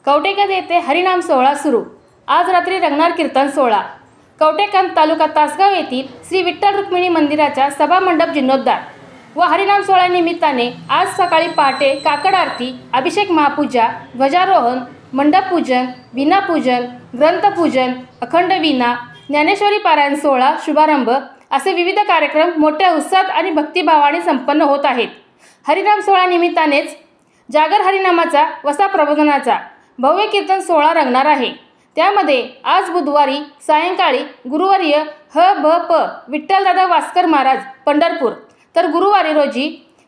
कवटेकंद येथे हरिनाम सोहळा सुरू। आज रात्री रंगणार कीर्तन सोहळा। कवटेकंद तालुका तासगाव येथील श्री विठ्ठल रुक्मिणी मंदिराच्या सभा मंडप जीर्णोद्धार व हरिनाम सोहळा निमित्ताने आज सकाळी पहाटे काकड आरती, अभिषेक महापूजा, ध्वजारोहण, मंडप पूजन, वीणा पूजन, ग्रंथपूजन, अखंड वीणा, ज्ञानेश्वरी पारायण सोहळा शुभारंभ असे विविध कार्यक्रम मोठ्या उत्साहात आणि भक्तिभावाने संपन्न होत आहेत। हरिनाम सोहळा निमित्तानेच जागर हरिनामाचा वसा प्रबोधनाचा भव्य कीर्तन सोहळा रंगणार आहे। त्यामध्ये आज बुधवारी सायंकाळी गुरुवर्य ह.भ.प. विठ्ठलदादा वास्कर महाराज पंढरपूर, तर गुरुवारी रोजी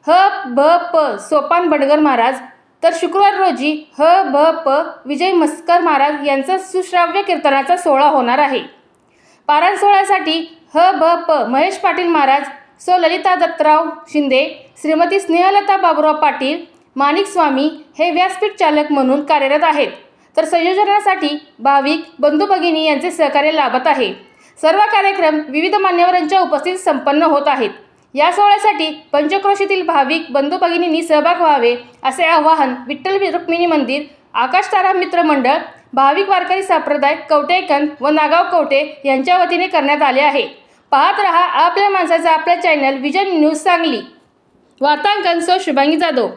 ह.भ.प. सोपान बडगर महाराज, तर शुक्रवार रोजी ह.भ.प. विजय मस्कर महाराज यांचा सुश्राव्य कीर्तनाचा सोहळा होणार आहे। पारायण सोहळ्यासाठी ह.भ.प. महेश पाटील महाराज, सौ ललिता दत्तराव शिंदे, श्रीमती स्नेहलता बाबुराव पाटील, माणिक स्वामी हे व्यासपीठ चालक म्हणून कार्यरत आहेत, तर संयोजनासाठी भाविक बंधू भगिनी यांचे सहकार्य लाभत आहे। सर्व कार्यक्रम विविध मान्यवरांच्या उपस्थितीत संपन्न होत आहेत। या सोहळ्यासाठी पंचक्रोशीतील भाविक बंधू भगिनींनी सहभाग व्हावे असे आवाहन विठ्ठल रुक्मिणी मंदिर, आकाशतारा मित्र मंडळ, भाविक वारकरी संप्रदाय कवटेकंद व नागाव कवटे यांच्या वतीने करण्यात आले आहे। पाहत रहा आपल्या माणसाचा आपला चॅनल विजन न्यूज सांगली। वार्तांकन सौ शुभांगी जाधव।